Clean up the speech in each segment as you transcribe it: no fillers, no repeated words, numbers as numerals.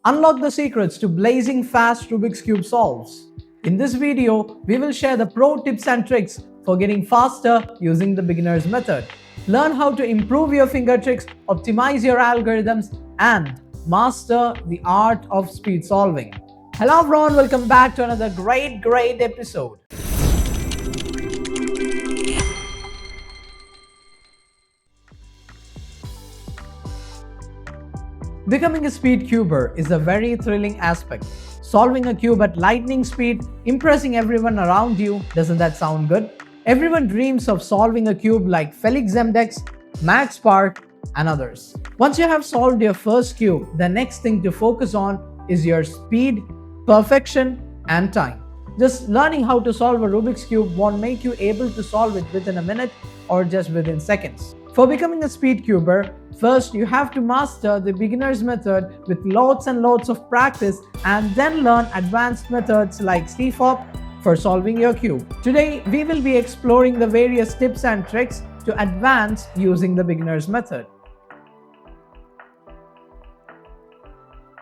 Unlock the secrets to blazing fast Rubik's Cube solves. In this video, we will share the pro tips and tricks for getting faster using the beginner's method. Learn how to improve your finger tricks, optimize your algorithms, and master the art of speed solving. Hello everyone, welcome back to another great episode. Becoming a speed cuber is a very thrilling aspect. Solving a cube at lightning speed, impressing everyone around you, doesn't that sound good? Everyone dreams of solving a cube like Felix Zemdex, Max Park, and others. Once you have solved your first cube, the next thing to focus on is your speed, perfection, and time. Just learning how to solve a Rubik's Cube won't make you able to solve it within a minute or just within seconds. For becoming a speed cuber, first you have to master the beginner's method with lots and lots of practice and then learn advanced methods like CFOP for solving your cube. Today, we will be exploring the various tips and tricks to advance using the beginner's method.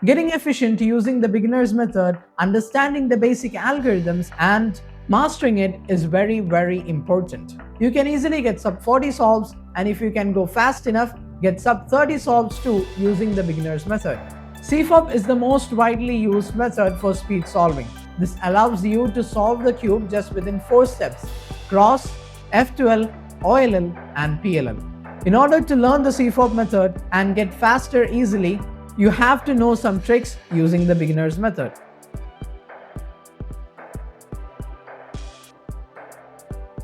Getting efficient using the beginner's method, understanding the basic algorithms, and mastering it is very important. You can easily get sub 40 solves, and if you can go fast enough, get sub 30 solves too using the beginner's method. CFOP is the most widely used method for speed solving. This allows you to solve the cube just within 4 steps: cross, F12, OLL, and PLL. In order to learn the CFOP method and get faster easily, you have to know some tricks using the beginner's method.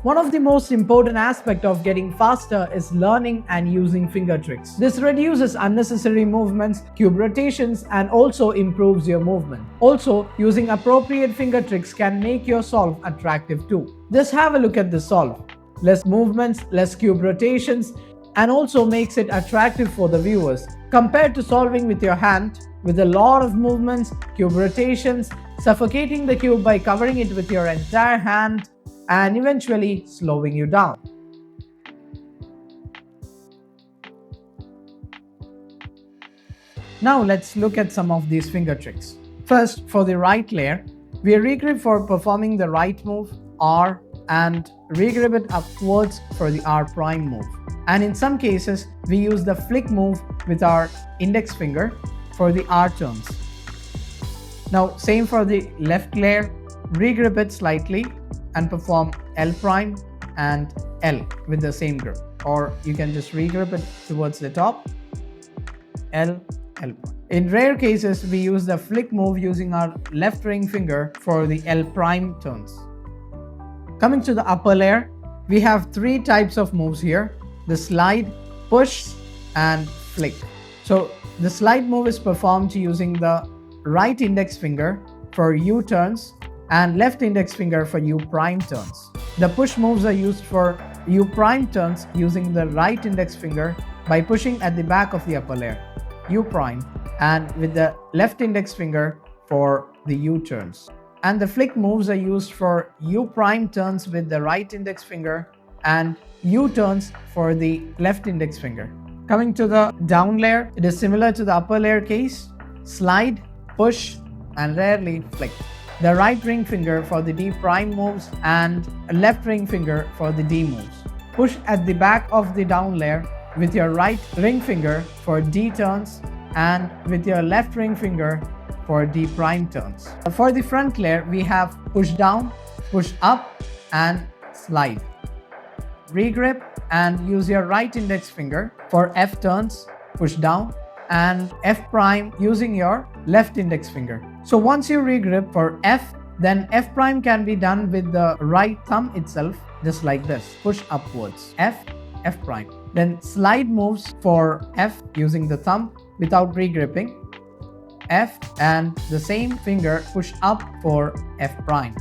One of the most important aspects of getting faster is learning and using finger tricks. This reduces unnecessary movements, cube rotations, and also improves your movement. Also, using appropriate finger tricks can make your solve attractive too. Just have a look at the solve. Less movements, less cube rotations, and also makes it attractive for the viewers. Compared to solving with your hand, with a lot of movements, cube rotations, suffocating the cube by covering it with your entire hand, and eventually slowing you down. Now let's look at some of these finger tricks. First, for the right layer, we regrip for performing the right move, R, and regrip it upwards for the R prime move. And in some cases, we use the flick move with our index finger for the R turns. Now, same for the left layer, regrip it slightly and perform L prime and L with the same grip. Or you can just regrip it towards the top, L, L prime. In rare cases, we use the flick move using our left ring finger for the L prime turns. Coming to the upper layer, we have 3 types of moves here: the slide, push, and flick. So the slide move is performed using the right index finger for U turns and left index finger for U prime turns. The push moves are used for U prime turns using the right index finger by pushing at the back of the upper layer, U prime, and with the left index finger for the U turns. And the flick moves are used for U prime turns with the right index finger and U turns for the left index finger. Coming to the down layer, it is similar to the upper layer case: slide, push, and rarely flick. The right ring finger for the D prime moves and left ring finger for the D moves. Push at the back of the down layer with your right ring finger for D turns and with your left ring finger for D prime turns. For the front layer, we have push down, push up, and slide. Regrip and use your right index finger for F turns, push down, and F prime using your left index finger. So once you regrip for F, then F prime can be done with the right thumb itself, just like this: push upwards, F, F prime. Then slide moves for F using the thumb without regripping, F, and the same finger push up for F prime.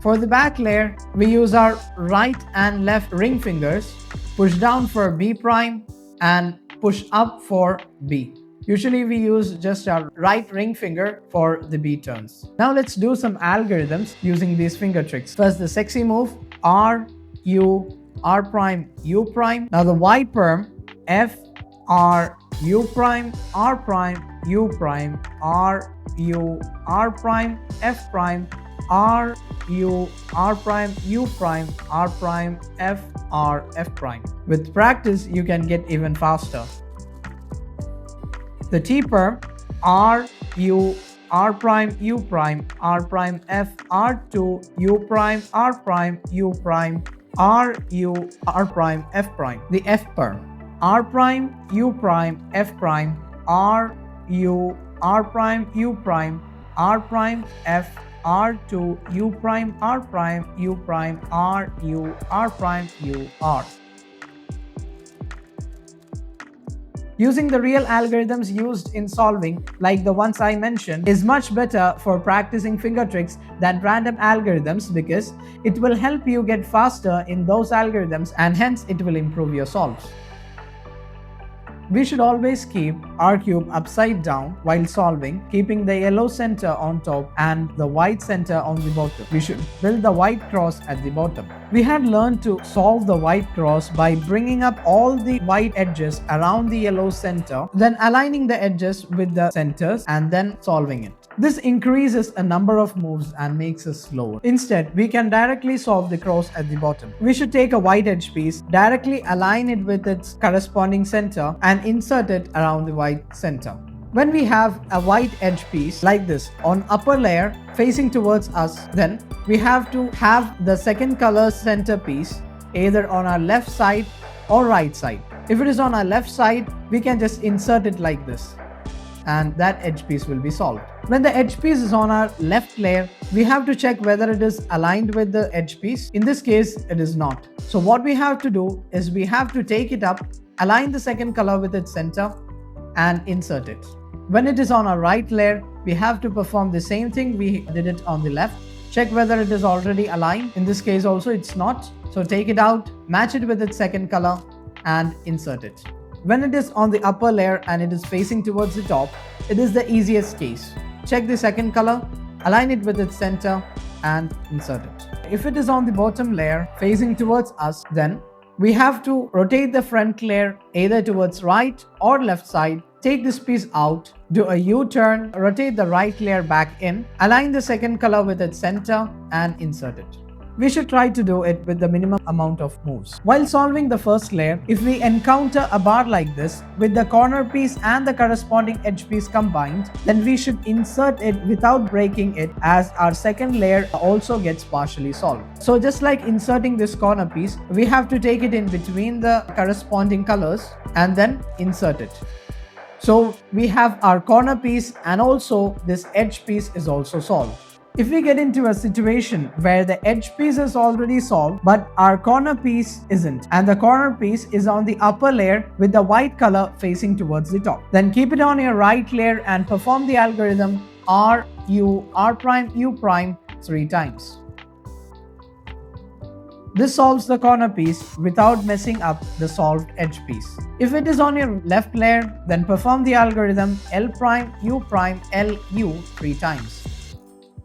For the back layer, we use our right and left ring fingers, push down for B prime and push up for B. Usually we use just our right ring finger for the B turns. Now let's do some algorithms using these finger tricks. First, the sexy move, R, U, R prime, U prime. Now the Y perm, F, R U prime, R prime, U prime, R U, R prime, F prime, R U, R prime, U prime, R prime, F, R, F prime. With practice, you can get even faster. The cheaper R U, R prime, U prime, R prime, F, R2, U prime, R prime, U prime, R U, R prime, F prime. The F per R prime, U prime, F prime, R U, R prime, U prime, R prime, F, R2, U prime, R prime, U prime, R U, R prime, U, R. Using the real algorithms used in solving, like the ones I mentioned, is much better for practicing finger tricks than random algorithms because it will help you get faster in those algorithms and hence it will improve your solves. We should always keep our cube upside down while solving, keeping the yellow center on top and the white center on the bottom. We should build the white cross at the bottom. We had learned to solve the white cross by bringing up all the white edges around the yellow center, then aligning the edges with the centers and then solving it. This increases a number of moves and makes us slower. Instead, we can directly solve the cross at the bottom. We should take a white edge piece, directly align it with its corresponding center and insert it around the white center. When we have a white edge piece like this on upper layer facing towards us, then we have to have the second color center piece either on our left side or right side. If it is on our left side, we can just insert it like this, and that edge piece will be solved. When the edge piece is on our left layer, we have to check whether it is aligned with the edge piece. In this case, it is not. So what we have to do is we have to take it up, align the second color with its center and insert it. When it is on our right layer, we have to perform the same thing we did it on the left. Check whether it is already aligned. In this case also it's not. So take it out, match it with its second color and insert it. When it is on the upper layer and it is facing towards the top, it is the easiest case. Check the second color, align it with its center and insert it. If it is on the bottom layer facing towards us, then we have to rotate the front layer either towards right or left side. Take this piece out, do a U-turn, rotate the right layer back in, align the second color with its center and insert it. We should try to do it with the minimum amount of moves. While solving the first layer, if we encounter a bar like this with the corner piece and the corresponding edge piece combined, then we should insert it without breaking it, as our second layer also gets partially solved. So just like inserting this corner piece, we have to take it in between the corresponding colors and then insert it. So we have our corner piece and also this edge piece is also solved. If we get into a situation where the edge piece is already solved but our corner piece isn't, and the corner piece is on the upper layer with the white color facing towards the top, then keep it on your right layer and perform the algorithm R U, R prime, U prime 3 times. This solves the corner piece without messing up the solved edge piece. If it is on your left layer, then perform the algorithm L prime, U prime, L, U 3 times.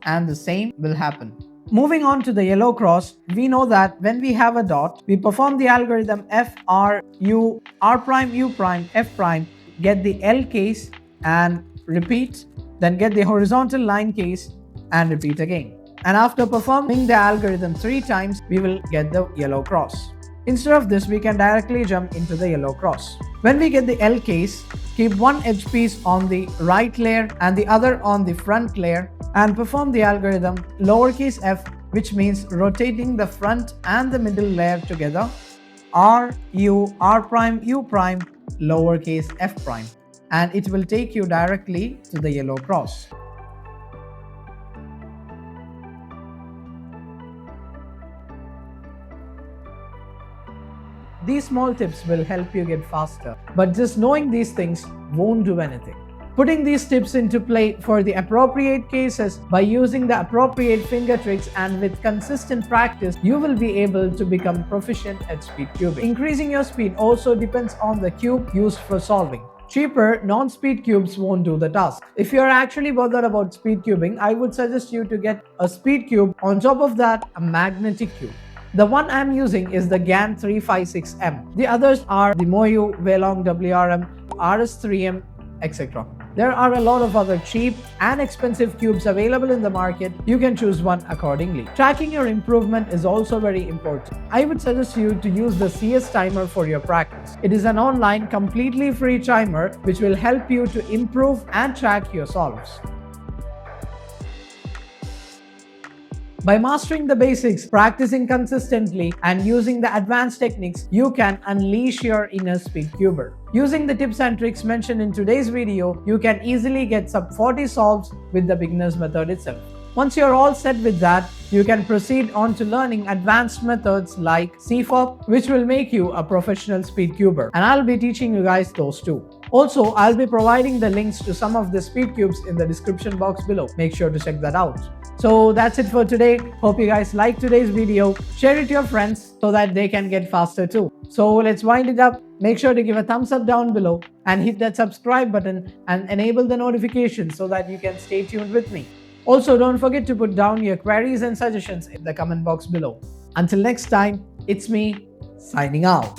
And the same will happen. Moving on to the yellow cross, we know that when we have a dot, we perform the algorithm F, R, U, R prime, U prime, F prime, get the L case and repeat, then get the horizontal line case and repeat again. And after performing the algorithm 3 times, we will get the yellow cross. Instead of this, we can directly jump into the yellow cross. When we get the L case, keep one edge piece on the right layer and the other on the front layer and perform the algorithm lowercase f, which means rotating the front and the middle layer together, R, U, R prime, U prime, lowercase f prime, and it will take you directly to the yellow cross. These small tips will help you get faster, but just knowing these things won't do anything. Putting these tips into play for the appropriate cases by using the appropriate finger tricks and with consistent practice, you will be able to become proficient at speed cubing. Increasing your speed also depends on the cube used for solving. Cheaper, non-speed cubes won't do the task. If you're actually bothered about speed cubing, I would suggest you to get a speed cube, on top of that, a magnetic cube. The one I'm using is the GAN 356M. The others are the MOYU, Weilong WRM, RS3M, etc. There are a lot of other cheap and expensive cubes available in the market. You can choose one accordingly. Tracking your improvement is also very important. I would suggest you to use the CS timer for your practice. It is an online, completely free timer which will help you to improve and track your solves. By mastering the basics, practicing consistently, and using the advanced techniques, you can unleash your inner speedcuber. Using the tips and tricks mentioned in today's video, you can easily get sub 40 solves with the beginner's method itself. Once you're all set with that, you can proceed on to learning advanced methods like CFOP, which will make you a professional speedcuber. And I'll be teaching you guys those too. Also, I'll be providing the links to some of the speed cubes in the description box below. Make sure to check that out. So that's it for today. Hope you guys liked today's video. Share it to your friends so that they can get faster too. So let's wind it up. Make sure to give a thumbs up down below and hit that subscribe button and enable the notifications so that you can stay tuned with me. Also, don't forget to put down your queries and suggestions in the comment box below. Until next time, it's me signing out.